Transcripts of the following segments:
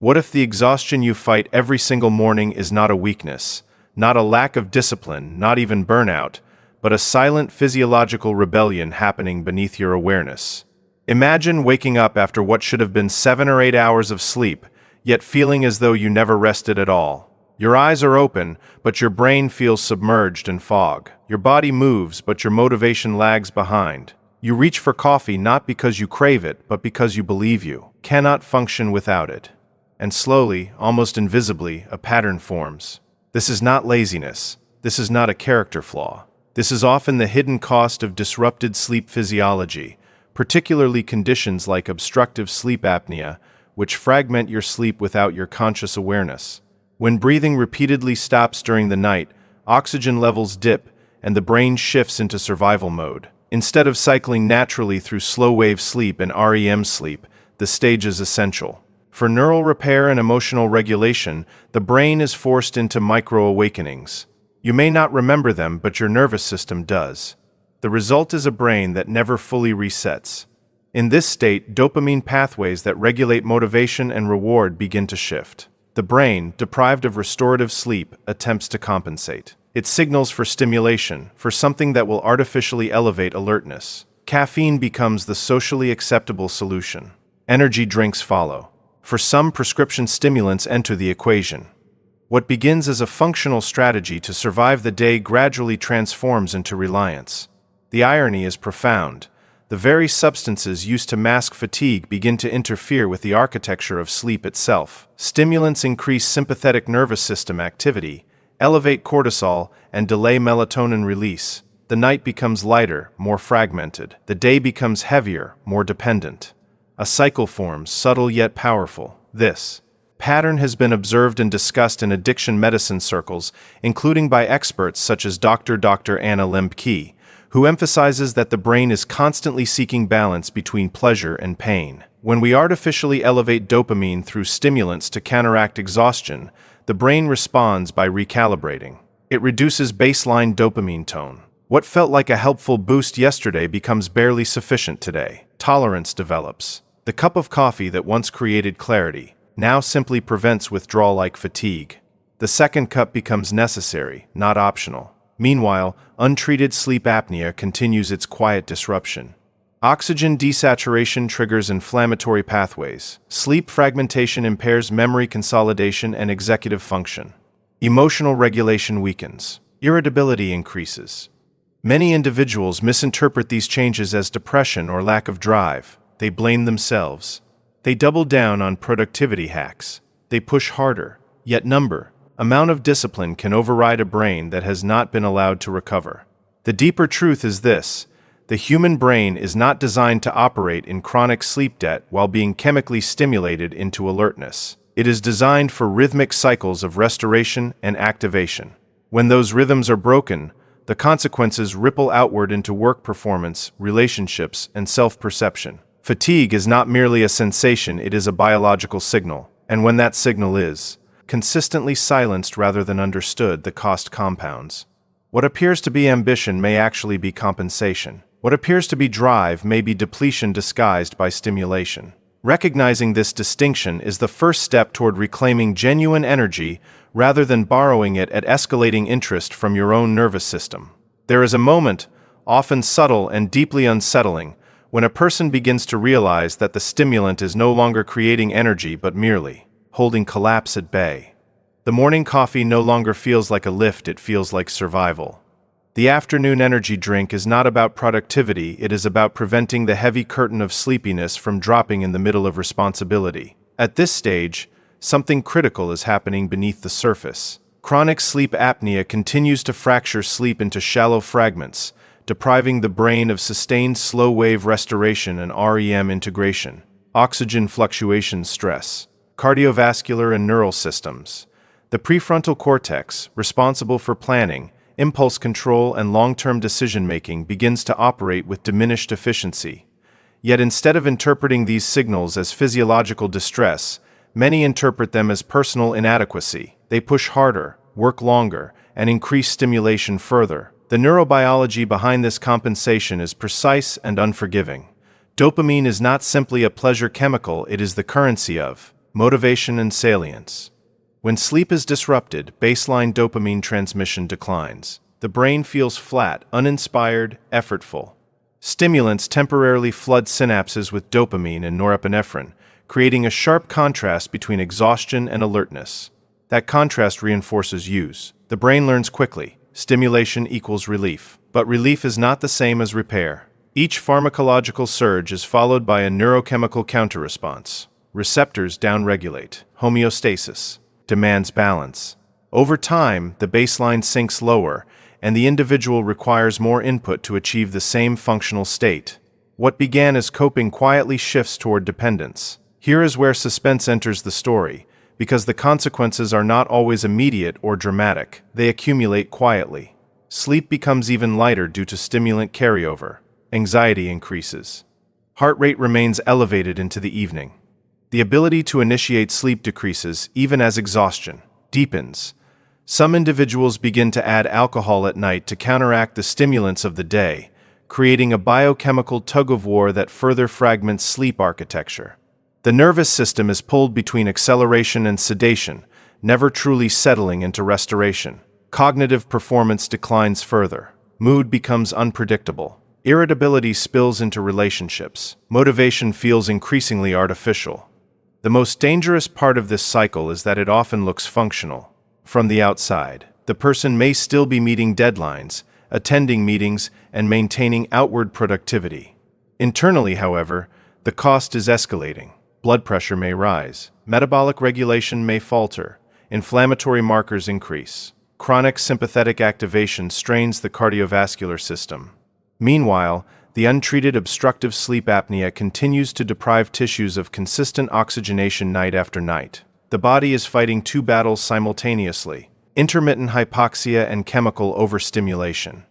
What if the exhaustion you fight every single morning is not a weakness, not a lack of discipline, not even burnout, but a silent physiological rebellion happening beneath your awareness? Imagine waking up after what should have been 7 or 8 hours of sleep, yet feeling as though you never rested at all. Your eyes are open, but your brain feels submerged in fog. Your body moves, but your motivation lags behind. You reach for coffee not because you crave it, but because you believe you cannot function without it. And slowly, almost invisibly, a pattern forms. This is not laziness. This is not a character flaw. This is often the hidden cost of disrupted sleep physiology, particularly conditions like obstructive sleep apnea, which fragment your sleep without your conscious awareness. When breathing repeatedly stops during the night, oxygen levels dip, and the brain shifts into survival mode. Instead of cycling naturally through slow-wave sleep and REM sleep, the stage is essential. For neural repair and emotional regulation, the brain is forced into micro-awakenings. You may not remember them, but your nervous system does. The result is a brain that never fully resets. In this state, dopamine pathways that regulate motivation and reward begin to shift. The brain, deprived of restorative sleep, attempts to compensate. It signals for stimulation, for something that will artificially elevate alertness. Caffeine becomes the socially acceptable solution. Energy drinks follow. For some, prescription stimulants enter the equation. What begins as a functional strategy to survive the day gradually transforms into reliance. The irony is profound. The very substances used to mask fatigue begin to interfere with the architecture of sleep itself. Stimulants increase sympathetic nervous system activity, elevate cortisol, and delay melatonin release. The night becomes lighter, more fragmented. The day becomes heavier, more dependent. A cycle forms, subtle yet powerful. This pattern has been observed and discussed in addiction medicine circles, including by experts such as Dr. Anna Lembke, who emphasizes that the brain is constantly seeking balance between pleasure and pain. When we artificially elevate dopamine through stimulants to counteract exhaustion, the brain responds by recalibrating. It reduces baseline dopamine tone. What felt like a helpful boost yesterday becomes barely sufficient today. Tolerance develops. The cup of coffee that once created clarity now simply prevents withdrawal like fatigue. The second cup becomes necessary, not optional. Meanwhile, untreated sleep apnea continues its quiet disruption. Oxygen desaturation triggers inflammatory pathways. Sleep fragmentation impairs memory consolidation and executive function. Emotional regulation weakens. Irritability increases. Many individuals misinterpret these changes as depression or lack of drive. They blame themselves. They double down on productivity hacks. They push harder, yet amount of discipline can override a brain that has not been allowed to recover. The deeper truth is this: the human brain is not designed to operate in chronic sleep debt while being chemically stimulated into alertness. It is designed for rhythmic cycles of restoration and activation. When those rhythms are broken, the consequences ripple outward into work performance, relationships, and self-perception. Fatigue is not merely a sensation, it is a biological signal. And when that signal is consistently silenced rather than understood, the cost compounds. What appears to be ambition may actually be compensation. What appears to be drive may be depletion disguised by stimulation. Recognizing this distinction is the first step toward reclaiming genuine energy rather than borrowing it at escalating interest from your own nervous system. There is a moment, often subtle and deeply unsettling, when a person begins to realize that the stimulant is no longer creating energy but merely holding collapse at bay. The morning coffee no longer feels like a lift, it feels like survival. The afternoon energy drink is not about productivity, it is about preventing the heavy curtain of sleepiness from dropping in the middle of responsibility. At this stage, something critical is happening beneath the surface. Chronic sleep apnea continues to fracture sleep into shallow fragments, depriving the brain of sustained slow-wave restoration and REM integration. Oxygen fluctuation stress. Cardiovascular and neural systems. The prefrontal cortex, responsible for planning, impulse control, and long-term decision-making, begins to operate with diminished efficiency. Yet instead of interpreting these signals as physiological distress, many interpret them as personal inadequacy. They push harder, work longer, and increase stimulation further. The neurobiology behind this compensation is precise and unforgiving. Dopamine is not simply a pleasure chemical, it is the currency of Motivation and salience. When sleep is disrupted, baseline dopamine transmission declines. The brain feels flat, uninspired, effortful. Stimulants temporarily flood synapses with dopamine and norepinephrine, creating a sharp contrast between exhaustion and alertness. That contrast reinforces use. The brain learns quickly. Stimulation equals relief. But relief is not the same as repair. Each pharmacological surge is followed by a neurochemical counterresponse. Receptors downregulate. Homeostasis demands balance. Over time, the baseline sinks lower, and the individual requires more input to achieve the same functional state. What began as coping quietly shifts toward dependence. Here is where suspense enters the story, because the consequences are not always immediate or dramatic. They accumulate quietly. Sleep becomes even lighter due to stimulant carryover. Anxiety increases. Heart rate remains elevated into the evening. The ability to initiate sleep decreases even as exhaustion deepens. Some individuals begin to add alcohol at night to counteract the stimulants of the day, creating a biochemical tug-of-war that further fragments sleep architecture. The nervous system is pulled between acceleration and sedation, never truly settling into restoration. Cognitive performance declines further. Mood becomes unpredictable. Irritability spills into relationships. Motivation feels increasingly artificial. The most dangerous part of this cycle is that it often looks functional. From the outside, the person may still be meeting deadlines, attending meetings, and maintaining outward productivity. Internally, however, the cost is escalating. Blood pressure may rise. Metabolic regulation may falter. Inflammatory markers increase. Chronic sympathetic activation strains the cardiovascular system. Meanwhile, the untreated obstructive sleep apnea continues to deprive tissues of consistent oxygenation night after night. The body is fighting two battles simultaneously: intermittent hypoxia and chemical overstimulation.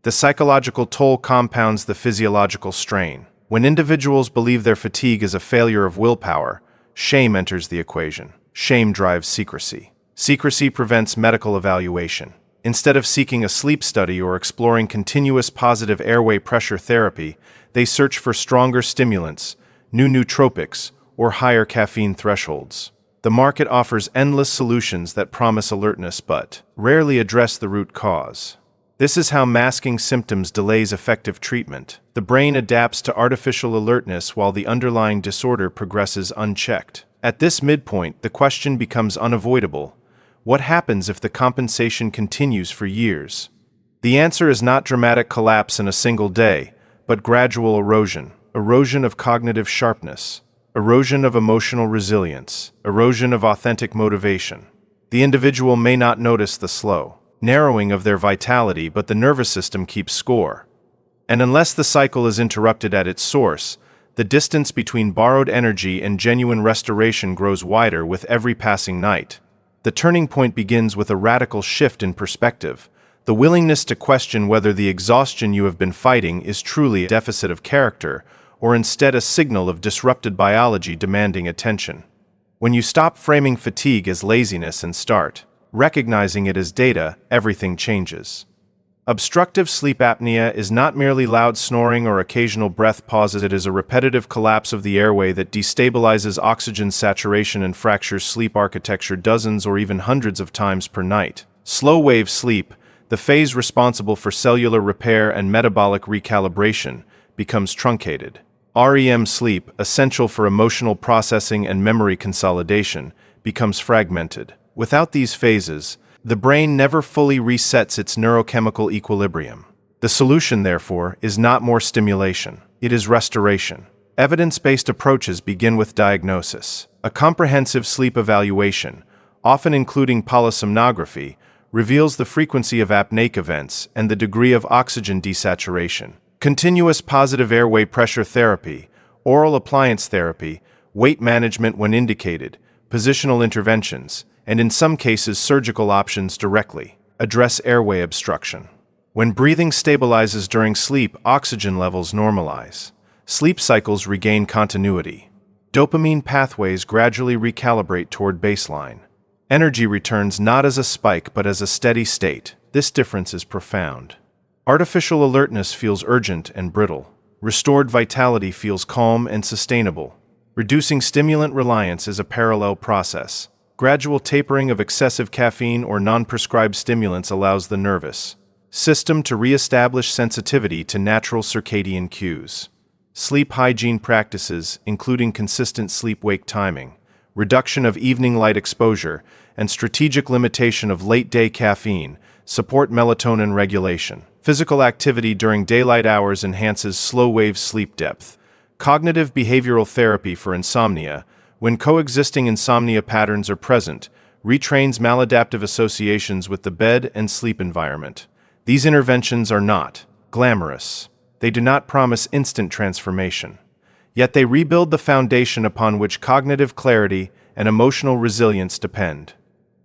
The psychological toll compounds the physiological strain. When individuals believe their fatigue is a failure of willpower, shame enters the equation. Shame drives secrecy. Secrecy prevents medical evaluation. Instead of seeking a sleep study or exploring continuous positive airway pressure therapy, they search for stronger stimulants, new nootropics, or higher caffeine thresholds. The market offers endless solutions that promise alertness but rarely address the root cause. This is how masking symptoms delays effective treatment. The brain adapts to artificial alertness while the underlying disorder progresses unchecked. At this midpoint, the question becomes unavoidable. What happens if the compensation continues for years? The answer is not dramatic collapse in a single day, but gradual erosion. Erosion of cognitive sharpness. Erosion of emotional resilience. Erosion of authentic motivation. The individual may not notice the slow narrowing of their vitality, but the nervous system keeps score. And unless the cycle is interrupted at its source, the distance between borrowed energy and genuine restoration grows wider with every passing night. The turning point begins with a radical shift in perspective, the willingness to question whether the exhaustion you have been fighting is truly a deficit of character, or instead a signal of disrupted biology demanding attention. When you stop framing fatigue as laziness and start recognizing it as data, everything changes. Obstructive sleep apnea is not merely loud snoring or occasional breath pauses. It is a repetitive collapse of the airway that destabilizes oxygen saturation and fractures sleep architecture dozens or even hundreds of times per night. Slow-wave sleep, the phase responsible for cellular repair and metabolic recalibration, becomes truncated. REM sleep, essential for emotional processing and memory consolidation, becomes fragmented. Without these phases, the brain never fully resets its neurochemical equilibrium. The solution, therefore, is not more stimulation. It is restoration. Evidence-based approaches begin with diagnosis. A comprehensive sleep evaluation, often including polysomnography, reveals the frequency of apneic events and the degree of oxygen desaturation. Continuous positive airway pressure therapy, oral appliance therapy, weight management when indicated, positional interventions, and in some cases surgical options directly address airway obstruction. When breathing stabilizes during sleep, oxygen levels normalize. Sleep cycles regain continuity. Dopamine pathways gradually recalibrate toward baseline. Energy returns not as a spike but as a steady state. This difference is profound. Artificial alertness feels urgent and brittle. Restored vitality feels calm and sustainable. Reducing stimulant reliance is a parallel process. Gradual tapering of excessive caffeine or non-prescribed stimulants allows the nervous system to re-establish sensitivity to natural circadian cues. Sleep hygiene practices, including consistent sleep-wake timing, reduction of evening light exposure, and strategic limitation of late-day caffeine, support melatonin regulation. Physical activity during daylight hours enhances slow-wave sleep depth. Cognitive behavioral therapy for insomnia, when coexisting insomnia patterns are present, retrains maladaptive associations with the bed and sleep environment. These interventions are not glamorous. They do not promise instant transformation. Yet they rebuild the foundation upon which cognitive clarity and emotional resilience depend.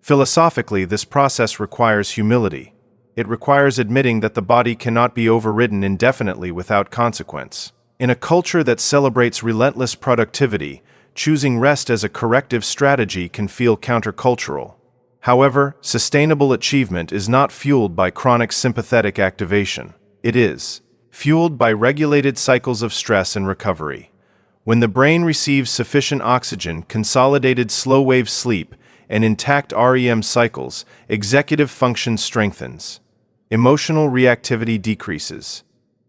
Philosophically, this process requires humility. It requires admitting that the body cannot be overridden indefinitely without consequence. In a culture that celebrates relentless productivity, choosing rest as a corrective strategy can feel countercultural. However, sustainable achievement is not fueled by chronic sympathetic activation. It is fueled by regulated cycles of stress and recovery. When the brain receives sufficient oxygen, consolidated slow-wave sleep, and intact REM cycles, executive function strengthens. Emotional reactivity decreases.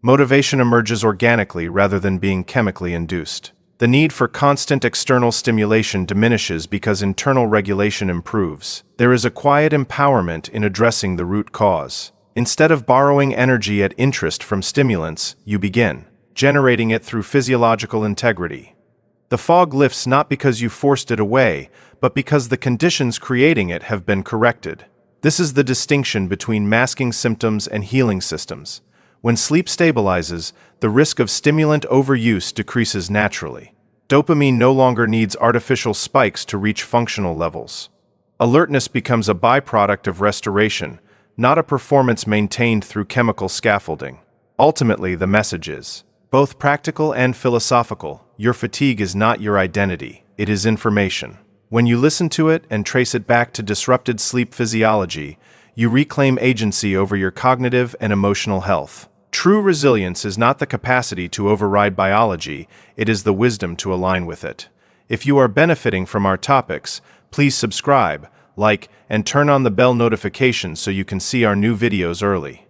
Motivation emerges organically rather than being chemically induced. The need for constant external stimulation diminishes because internal regulation improves. There is a quiet empowerment in addressing the root cause. Instead of borrowing energy at interest from stimulants, you begin generating it through physiological integrity. The fog lifts not because you forced it away, but because the conditions creating it have been corrected. This is the distinction between masking symptoms and healing systems. When sleep stabilizes, the risk of stimulant overuse decreases naturally. Dopamine no longer needs artificial spikes to reach functional levels. Alertness becomes a byproduct of restoration, not a performance maintained through chemical scaffolding. Ultimately, the message is both practical and philosophical. Your fatigue is not your identity, it is information. When you listen to it and trace it back to disrupted sleep physiology, you reclaim agency over your cognitive and emotional health. True resilience is not the capacity to override biology, it is the wisdom to align with it. If you are benefiting from our topics, please subscribe, like, and turn on the bell notifications so you can see our new videos early.